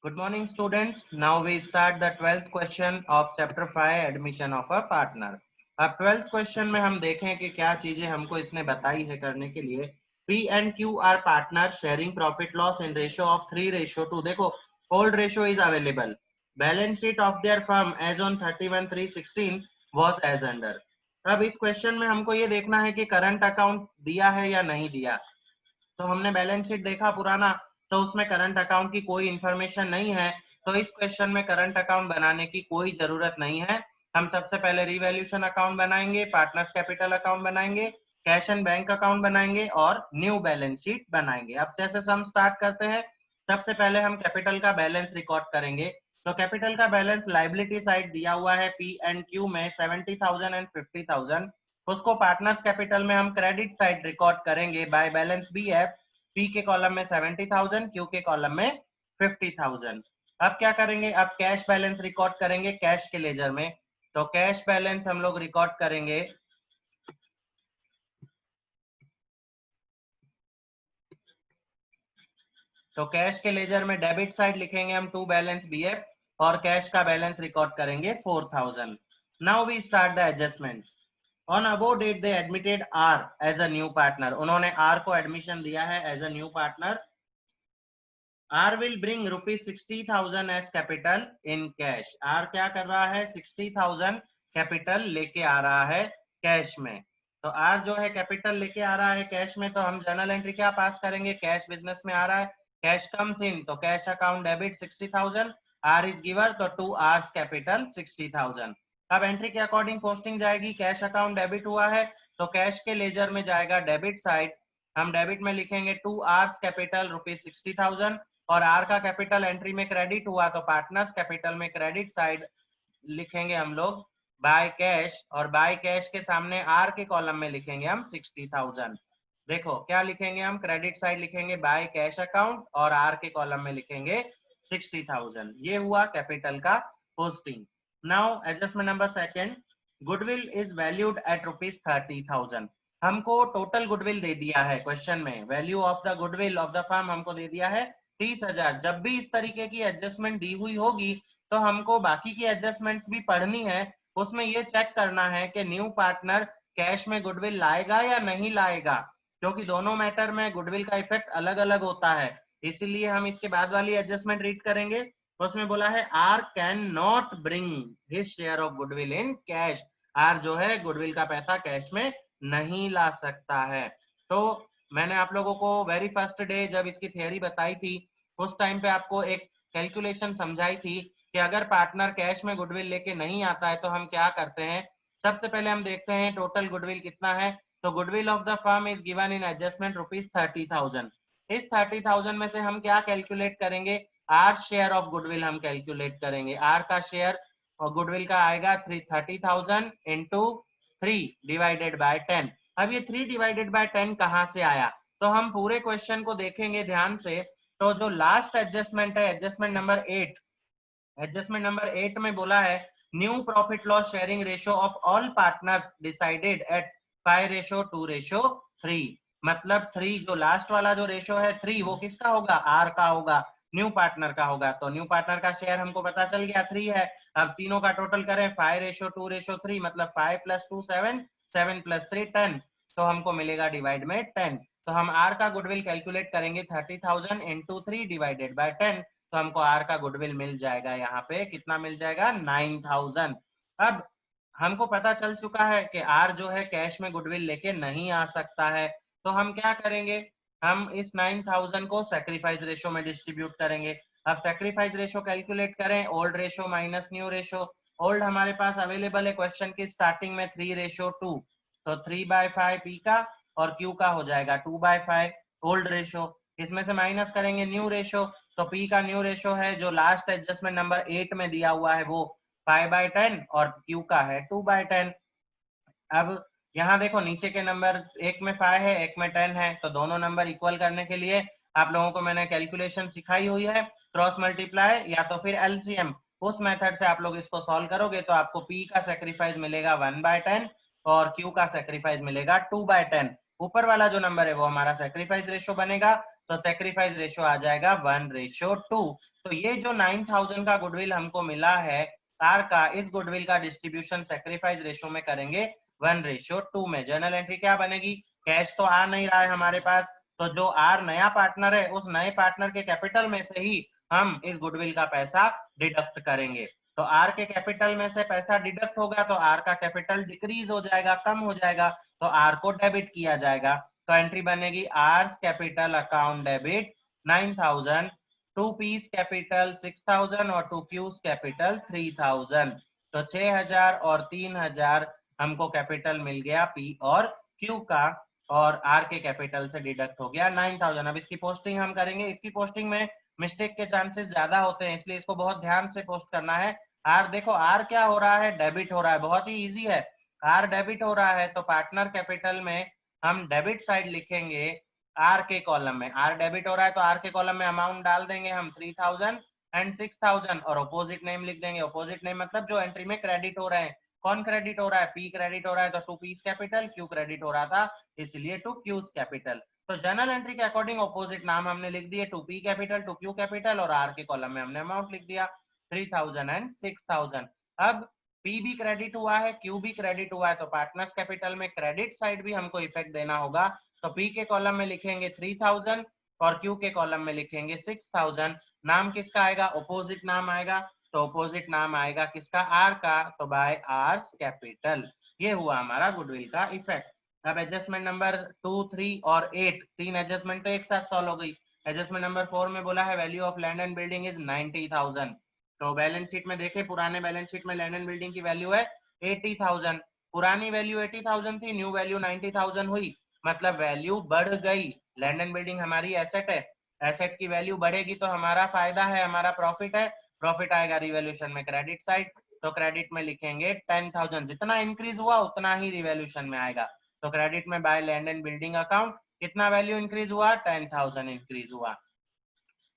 Good morning, students. Now we start the 12th question of chapter 5 admission of a partner. अब 12th question में हम देखें कि क्या चीजें हमको इसने बताई है करने के लिए. P and Q are partners sharing profit loss in ratio of 3:2. देखो old ratio is available. Balance sheet of their firm as on 31/3/16 was as under. अब इस क्वेश्चन में हमको ये देखना है कि करंट अकाउंट दिया है या नहीं दिया. तो हमने बैलेंस शीट देखा पुराना, तो उसमें करंट अकाउंट की कोई इंफॉर्मेशन नहीं है. तो इस क्वेश्चन में करंट अकाउंट बनाने की कोई जरूरत नहीं है. हम सबसे पहले रिवैल्यूएशन अकाउंट बनाएंगे, पार्टनर्स कैपिटल अकाउंट बनाएंगे, कैश एंड बैंक अकाउंट बनाएंगे और न्यू बैलेंस शीट बनाएंगे. अब जैसे हम स्टार्ट करते हैं, सबसे पहले हम कैपिटल का बैलेंस रिकॉर्ड करेंगे. तो कैपिटल का बैलेंस लाइबिलिटी साइड दिया हुआ है पी एंड क्यू में 70,000 एंड 50,000. उसको पार्टनर्स कैपिटल में हम क्रेडिट साइड रिकॉर्ड करेंगे by balance B F. P के कॉलम में 70,000, क्यू के कॉलम में 50,000. अब क्या करेंगे, अब कैश बैलेंस रिकॉर्ड करेंगे कैश के लेजर में. तो कैश बैलेंस हम लोग रिकॉर्ड करेंगे. तो कैश के लेजर में डेबिट साइड लिखेंगे हम टू बैलेंस बी एफ और कैश का बैलेंस रिकॉर्ड करेंगे 4,000. Now we start the adjustments. On above date they admitted R as a new partner. उन्होंने R को एडमिशन दिया है as a new partner. R will bring rupees 60,000 as capital in cash. R क्या कर रहा है, 60,000 capital लेके आ रहा है कैश में. तो R जो है कैपिटल लेके आ रहा है कैश में, तो हम जर्नल एंट्री क्या पास करेंगे, कैश बिजनेस में आ रहा है, कैश कम्स इन, तो cash account debit 60,000, R is giver, तो टू आर्स कैपिटल 60,000. अब एंट्री के अकॉर्डिंग पोस्टिंग जाएगी. कैश अकाउंट डेबिट हुआ है तो कैश के लेजर में जाएगा डेबिट साइड. हम डेबिट में लिखेंगे टू आर्स कैपिटल रुपीज 60,000 और आर का कैपिटल एंट्री में क्रेडिट हुआ तो पार्टनर्स कैपिटल में क्रेडिट साइड लिखेंगे हम लोग बाय कैश, और बाय कैश के सामने आर के कॉलम में लिखेंगे हम 60,000. देखो क्या लिखेंगे हम, क्रेडिट साइड लिखेंगे बाय कैश अकाउंट और आर के कॉलम में लिखेंगे 60,000. ये हुआ कैपिटल का posting. Now adjustment number second, goodwill is valued at ₹30,000. हमको टोटल गुडविल दे दिया है क्वेश्चन में, value of the goodwill of the firm हमको दे दिया है 30,000. जब भी इस तरीके की एडजस्टमेंट दी हुई होगी तो हमको बाकी की एडजस्टमेंट्स भी पढ़नी है. उसमें ये चेक करना है कि न्यू पार्टनर कैश में गुडविल लाएगा या नहीं लाएगा, क्योंकि दोनों मैटर में गुडविल का इफेक्ट अलग अलग होता है. इसीलिए हम इसके बाद वाली एडजस्टमेंट रीड करेंगे. उसमें बोला है R cannot bring his share of goodwill in cash. R जो है गुडविल का पैसा कैश में नहीं ला सकता है. तो मैंने आप लोगों को वेरी फर्स्ट डे जब इसकी थियरी बताई थी उस टाइम पे आपको एक कैलकुलेशन समझाई थी कि अगर पार्टनर कैश में गुडविल लेके नहीं आता है तो हम क्या करते हैं. सबसे पहले हम देखते हैं टोटल गुडविल कितना है. तो goodwill of the firm is given in adjustment ₹30,000. इस 30,000 में से हम क्या कैलकुलेट करेंगे, आर शेयर ऑफ गुडविल हम कैलकुलेट करेंगे. आर का शेयर और गुडविल का आएगा 30,000 इंटू 3 डिवाइडेड बाय 10. अब ये 3 डिवाइडेड बाय 10 कहां से आया, तो हम पूरे क्वेश्चन को देखेंगे ध्यान से. तो जो लास्ट एडजस्टमेंट है एडजस्टमेंट नंबर 8, एडजस्टमेंट नंबर 8 में बोला है new profit loss sharing ratio of all partners decided at 5:2:3. मतलब 3 जो लास्ट वाला जो रेशियो है 3 वो किसका होगा, आर का होगा, न्यू पार्टनर का होगा. तो न्यू पार्टनर का शेयर हमको पता चल गया 3 है. अब तीनों का टोटल करें 5:2:3, मतलब 5 + 2 7, 7 + 3 10, तो हमको मिलेगा डिवाइड में 10. तो हम आर का गुडविल कैलकुलेट करेंगे 30,000 इंटू 3 डिवाइडेड बाय 10, तो हमको आर का गुडविल मिल जाएगा. यहाँ पे कितना मिल जाएगा, 9,000. अब हमको पता चल चुका है कि आर जो है कैश में गुडविल लेके नहीं आ सकता है. तो हम क्या करेंगे, हम इस 9,000 को सैक्रिफाइस रेशो में डिस्ट्रीब्यूट करेंगे. अब सैक्रिफाइस रेशो कैलकुलेट करें, old ratio minus new ratio. Old हमारे पास अवेलेबल है क्वेश्चन की स्टार्टिंग में 3:2, तो 3/5 पी का और क्यू का हो जाएगा 2/5 ओल्ड रेशो. इसमें से माइनस करेंगे न्यू रेशो, तो पी का न्यू रेशो है जो लास्ट एडजस्टमेंट नंबर 8 में दिया हुआ है वो 5/10 और क्यू का है 2/10. अब यहाँ देखो नीचे के नंबर एक में 5 है एक में 10 है, तो दोनों नंबर इक्वल करने के लिए आप लोगों को मैंने कैलकुलेशन सिखाई हुई है, क्रॉस मल्टीप्लाई या तो फिर एलसीएम. उस मेथड से आप लोग इसको सॉल्व करोगे तो आपको पी का सेक्रीफाइस मिलेगा 1/10 और क्यू का सेक्रीफाइस मिलेगा 2/10. ऊपर वाला जो नंबर है वो हमारा सेक्रीफाइस रेशियो बनेगा, तो सेक्रीफाइस रेशियो आ जाएगा 1:2. तो ये जो 9000 का गुडविल हमको मिला है आर का, इस गुडविल का डिस्ट्रीब्यूशन सैक्रिफाइस रेशियो में करेंगे 1:2 में। जर्नल एंट्री क्या बनेगी, कैश तो आ नहीं रहा है हमारे पास, तो जो आर नया पार्टनर है उस नए पार्टनर के कैपिटल में से ही हम इस गुडविल का पैसा डिडक्ट करेंगे। तो आर के कैपिटल में से पैसा डिडक्ट होगा तो आर का कैपिटल डिक्रीज हो जाएगा, कम हो जाएगा, तो आर को डेबिट किया जाएगा। तो एंट्री बनेगी R's capital account debit 9000, to P's capital 6000 और टू क्यूज कैपिटल 3000। तो 6000 और 3000 हमको कैपिटल मिल गया पी और क्यू का, और आर के कैपिटल से डिडक्ट हो गया 9000। अब इसकी पोस्टिंग हम करेंगे, इसकी पोस्टिंग में मिस्टेक के चांसेस ज्यादा होते हैं, इसलिए इसको बहुत ध्यान से पोस्ट करना है। आर देखो, आर क्या हो रहा है, डेबिट हो रहा है, बहुत ही इजी है। आर डेबिट हो रहा है तो पार्टनर कैपिटल में हम डेबिट साइड लिखेंगे आर के कॉलम में। आर डेबिट हो रहा है तो आर के कॉलम में अमाउंट डाल देंगे हम 3000 एंड 6000 और अपोजिट नेम लिख देंगे। अपोजिट नेम मतलब जो एंट्री में क्रेडिट हो रहे हैं। कौन क्रेडिट हो रहा है, पी क्रेडिट हो रहा है तो to P's capital, Q credit हो रहा था इसलिए टू क्यूज कैपिटल। तो जर्नल एंट्री के अकॉर्डिंग अपोजिट नाम हमने लिख दिए, to P capital, to Q capital, और आर के कॉलम में हमने अमाउंट लिख दिया 3000 एंड 6000। अब पी भी क्रेडिट हुआ है, क्यू भी क्रेडिट हुआ है, तो पार्टनर्स कैपिटल में क्रेडिट साइड भी हमको इफेक्ट देना होगा। तो पी के कॉलम में लिखेंगे 3000 और क्यू के कॉलम में लिखेंगे 6000। नाम किसका आएगा, अपोजिट नाम आएगा, तो अपोजिट नाम आएगा किसका, आर का, तो बाय आर्स कैपिटल। ये हुआ हमारा गुडविल का इफेक्ट। अब एडजस्टमेंट नंबर 2, 3 और 8, तीन एडजस्टमेंट तो एक साथ सॉल्व हो गई। एडजस्टमेंट नंबर 4 में बोला है value of land and building is 90,000। तो बैलेंस शीट में देखे, पुराने बैलेंस शीट में लैंड एंड बिल्डिंग की वैल्यू है 80,000। पुरानी वैल्यू 80,000 थी, न्यू वैल्यू 90,000 हुई, मतलब वैल्यू बढ़ गई। लैंड एंड बिल्डिंग हमारी एसेट है, एसेट की वैल्यू बढ़ेगी तो हमारा फायदा है, हमारा प्रॉफिट है। प्रॉफिट आएगा रिवैल्यूएशन में क्रेडिट साइड, तो क्रेडिट में लिखेंगे 10,000। जितना इंक्रीज हुआ उतना ही रिवैल्यूएशन में आएगा। तो क्रेडिट में by land and building account कितना वैल्यू इंक्रीज हुआ, 10,000 इंक्रीज हुआ।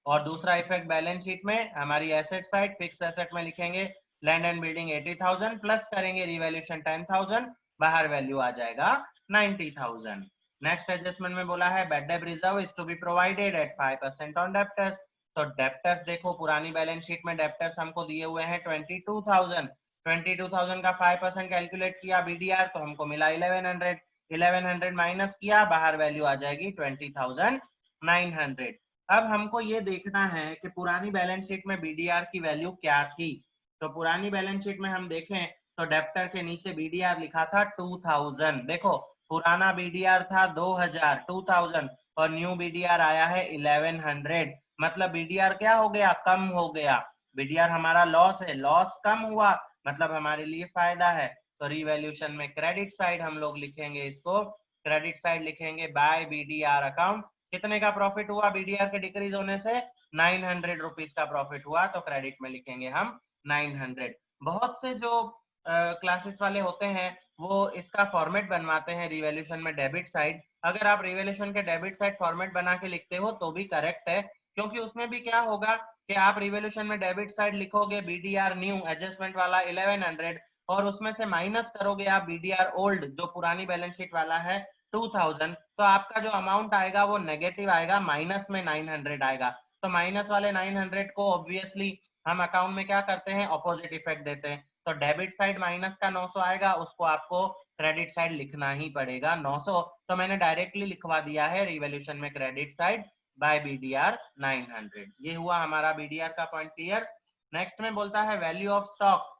और दूसरा इफेक्ट बैलेंस शीट में हमारी एसेट साइड, फिक्स एसेट में लिखेंगे लैंड एंड बिल्डिंग 80,000 प्लस करेंगे रिवैल्यूएशन 10,000, बाहर वैल्यू आ जाएगा 90,000। नेक्स्ट एडजस्टमेंट में बोला है bad debt reserve is to be provided at 5% on debtors. तो डेब्टर्स देखो, पुरानी बैलेंस शीट में डेब्टर्स हमको दिए हुए हैं 22,000। 22,000 का 5% कैलकुलेट किया बीडीआर तो हमको मिला 1100। 1100 माइनस किया, बाहर वैल्यू आ जाएगी 20,900। अब हमको ये देखना है कि पुरानी बैलेंस शीट में बीडीआर की वैल्यू क्या थी। तो पुरानी बैलेंस शीट में हम देखें तो डेब्टर के नीचे बीडीआर लिखा था 2000। देखो, पुराना बीडीआर था 2000 और न्यू बीडीआर आया है 1100, मतलब बीडीआर क्या हो गया, कम हो गया। बीडीआर हमारा लॉस है, लॉस कम हुआ मतलब हमारे लिए फायदा है। तो रिवैल्यूएशन में क्रेडिट साइड हम लोग लिखेंगे, इसको क्रेडिट साइड लिखेंगे बाय बीडीआर अकाउंट। कितने का प्रॉफिट हुआ बीडीआर के डिक्रीज होने से, 900 रुपीज का प्रॉफिट हुआ, तो क्रेडिट में लिखेंगे हम 900। बहुत से जो क्लासेस वाले होते हैं वो इसका फॉर्मेट बनवाते हैं रिवैल्यूएशन में डेबिट साइड। अगर आप रिवैल्यूएशन के डेबिट साइड फॉर्मेट बना के लिखते हो तो भी करेक्ट है, क्योंकि उसमें भी क्या होगा कि आप रिवैल्यूएशन में डेबिट साइड लिखोगे बीडीआर न्यू एडजस्टमेंट वाला 1100 और उसमें से माइनस करोगे आप बीडीआर ओल्ड जो पुरानी बैलेंस शीट वाला है 2000, तो आपका जो अमाउंट आएगा वो नेगेटिव आएगा, माइनस में 900 आएगा। तो माइनस वाले 900 को ऑब्वियसली हम अकाउंट में क्या करते हैं, ऑपोजिट इफेक्ट देते हैं। तो डेबिट साइड माइनस का 900 आएगा, उसको आपको क्रेडिट साइड लिखना ही पड़ेगा 900। तो मैंने डायरेक्टली लिखवा दिया है रिवैल्यूएशन में क्रेडिट साइड बाय बीडीआर 900। ये हुआ हमारा बीडीआर का पॉइंट क्लियर। नेक्स्ट में बोलता है value of stock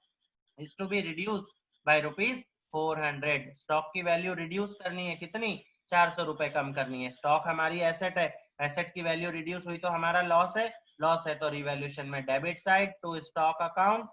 is to be reduce by ₹400। Stock की वैल्यू रिड्यूस करनी है, कितनी, 400 रुपए कम करनी है। स्टॉक हमारी एसेट है, एसेट की वैल्यू रिड्यूस हुई तो हमारा लॉस है, लॉस है तो रिवैल्यूएशन में debit side to stock account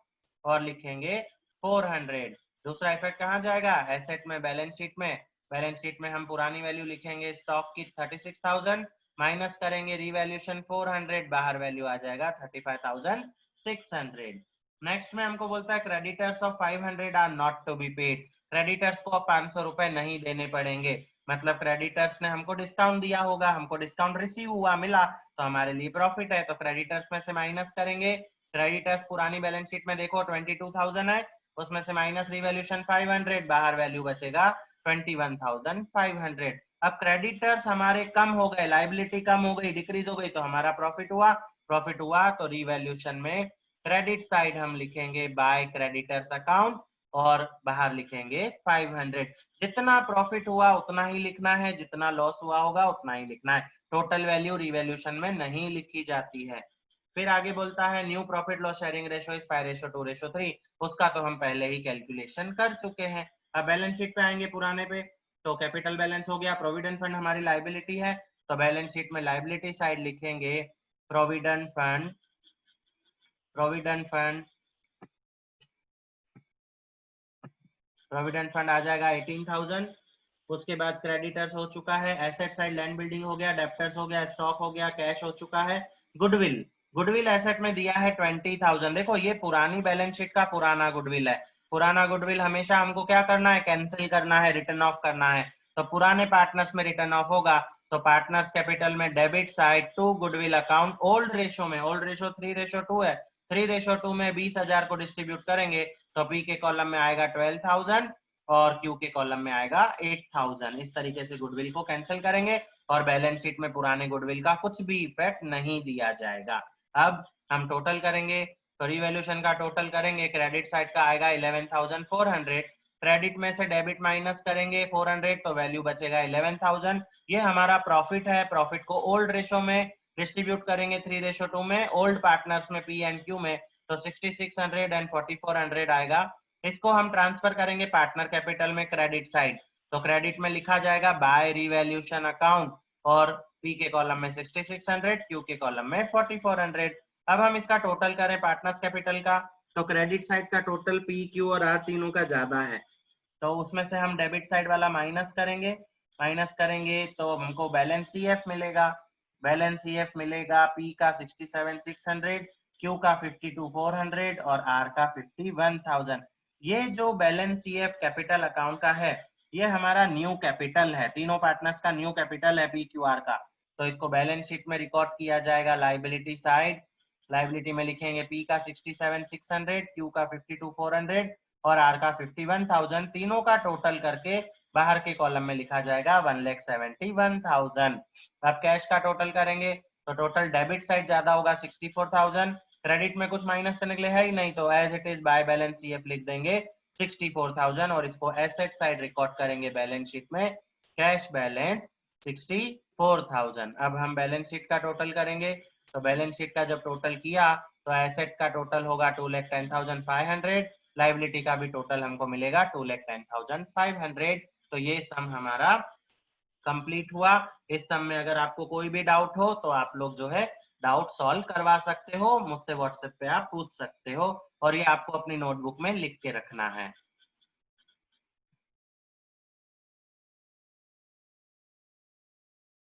और लिखेंगे 400। दूसरा इफेक्ट कहाँ जाएगा, एसेट में, बैलेंस शीट में। बैलेंस शीट में हम पुरानी वैल्यू लिखेंगे स्टॉक की 36,000, माइनस करेंगे रिवैल्यूएशन 400, बाहर वैल्यू आ जाएगा 35,600। नेक्स्ट में हमको बोलता है creditors of 500 are not to be paid. Creditors को 500 रुपए नहीं देने पड़ेंगे, मतलब क्रेडिटर्स ने हमको डिस्काउंट दिया होगा, हमको डिस्काउंट रिसीव हुआ, मिला, तो हमारे लिए प्रॉफिट है। तो क्रेडिटर्स में से माइनस करेंगे। क्रेडिटर्स पुरानी बैलेंस शीट में देखो 22,000 है, उसमें से माइनस रिवैल्यूएशन 500, बाहर वैल्यू बचेगा 21,500। अब क्रेडिटर्स हमारे कम हो गए, लाइबिलिटी कम हो गई, डिक्रीज हो गई, तो हमारा प्रॉफिट हुआ प्रॉफिट हुआ तो रिवैल्यूएशन में क्रेडिट साइड हम लिखेंगे बाय क्रेडिटर्स अकाउंट और बाहर लिखेंगे 500। जितना प्रॉफिट हुआ उतना ही लिखना है, जितना लॉस हुआ होगा उतना ही लिखना है। टोटल वैल्यू रिवैल्यूएशन में नहीं लिखी जाती है। फिर आगे बोलता है new profit loss sharing ratio is 5:2:3। उसका तो हम पहले ही कैलकुलेशन कर चुके हैं। अब बैलेंस शीट पे आएंगे पुराने पे, तो कैपिटल बैलेंस हो गया, प्रोविडेंट फंड हमारी लाइबिलिटी है, तो बैलेंस शीट में लाइबिलिटी साइड लिखेंगे provident fund, provident fund, provident fund आ जाएगा 18,000। उसके बाद क्रेडिटर्स हो चुका है, एसेट साइड लैंड बिल्डिंग हो गया, डेप्टर्स हो गया, स्टॉक हो गया, कैश हो चुका है, गुडविल, गुडविल एसेट में दिया है 20,000। देखो ये पुरानी बैलेंस शीट का पुराना गुडविल है। पुराना गुडविल हमेशा हमको क्या करना है, कैंसिल करना है, रिटर्न ऑफ करना है। तो पुराने पार्टनर्स में रिटर्न ऑफ होगा, तो पार्टनर्स कैपिटल में debit side to goodwill account old ratio में, ओल्ड रेशो 3:2 है, 3:2 में 20,000 को डिस्ट्रीब्यूट करेंगे तो पी के कॉलम में आएगा 12,000 और क्यू के कॉलम में आएगा 8,000। इस तरीके से गुडविल को कैंसिल करेंगे और बैलेंस शीट में पुराने गुडविल का कुछ भी इफेक्ट नहीं दिया जाएगा। अब हम टोटल करेंगे, तो रिवैल्यूएशन का टोटल करेंगे, क्रेडिट साइड का आएगा 11,400, क्रेडिट में से डेबिट माइनस करेंगे 400 तो वैल्यू बचेगा 11,000। ये हमारा प्रॉफिट है। प्रॉफिट को ओल्ड रेशो में डिस्ट्रीब्यूट करेंगे 3:2 में, ओल्ड पार्टनर्स में पी एंड क्यू में, तो 6600 एंड 4400 आएगा। इसको हम ट्रांसफर करेंगे पार्टनर कैपिटल में क्रेडिट साइड, तो क्रेडिट में लिखा जाएगा बाय रिवैल्यूएशन अकाउंट और पी के कॉलम में 6600, क्यू के कॉलम में 4400। अब हम इसका टोटल करें पार्टनर्स कैपिटल का, तो क्रेडिट साइड का टोटल पी क्यू और आर तीनों का ज्यादा है, तो उसमें से हम डेबिट साइड वाला माइनस करेंगे, माइनस करेंगे तो हमको बैलेंस सीएफ मिलेगा, बैलेंस सीएफ मिलेगा पी का 67,600, क्यू का 52,400 और आर का 51,000। ये जो बैलेंस सीएफ कैपिटल अकाउंट का है ये हमारा न्यू कैपिटल है, तीनों पार्टनर्स का न्यू कैपिटल है पी क्यू आर का, तो इसको बैलेंस शीट में रिकॉर्ड किया जाएगा लाइबिलिटी साइड। लाइबिलिटी में लिखेंगे पी का 67,600, क्यू का 52,400 और आर का 51,000, तीनों का टोटल करके बाहर के कॉलम में लिखा जाएगा 1,71,000। अब कैश का टोटल करेंगे तो टोटल डेबिट साइड ज्यादा होगा 64,000, क्रेडिट में कुछ माइनस करने के लिए है ही नहीं, तो as it is by balance CF लिख देंगे 64,000 और इसको एसेट साइड रिकॉर्ड करेंगे बैलेंस शीट में कैश बैलेंस 64,000। अब हम बैलेंस शीट का टोटल करेंगे, तो बैलेंस शीट का जब टोटल किया तो एसेट का टोटल होगा 2,10,500, लाइबिलिटी का भी टोटल हमको मिलेगा 2,10,500। तो ये सम हमारा कंप्लीट हुआ। इस सम में अगर आपको कोई भी डाउट हो तो आप लोग जो है डाउट सॉल्व करवा सकते हो, मुझसे व्हाट्सएप पे आप पूछ सकते हो और ये आपको अपनी नोटबुक में लिख के रखना है।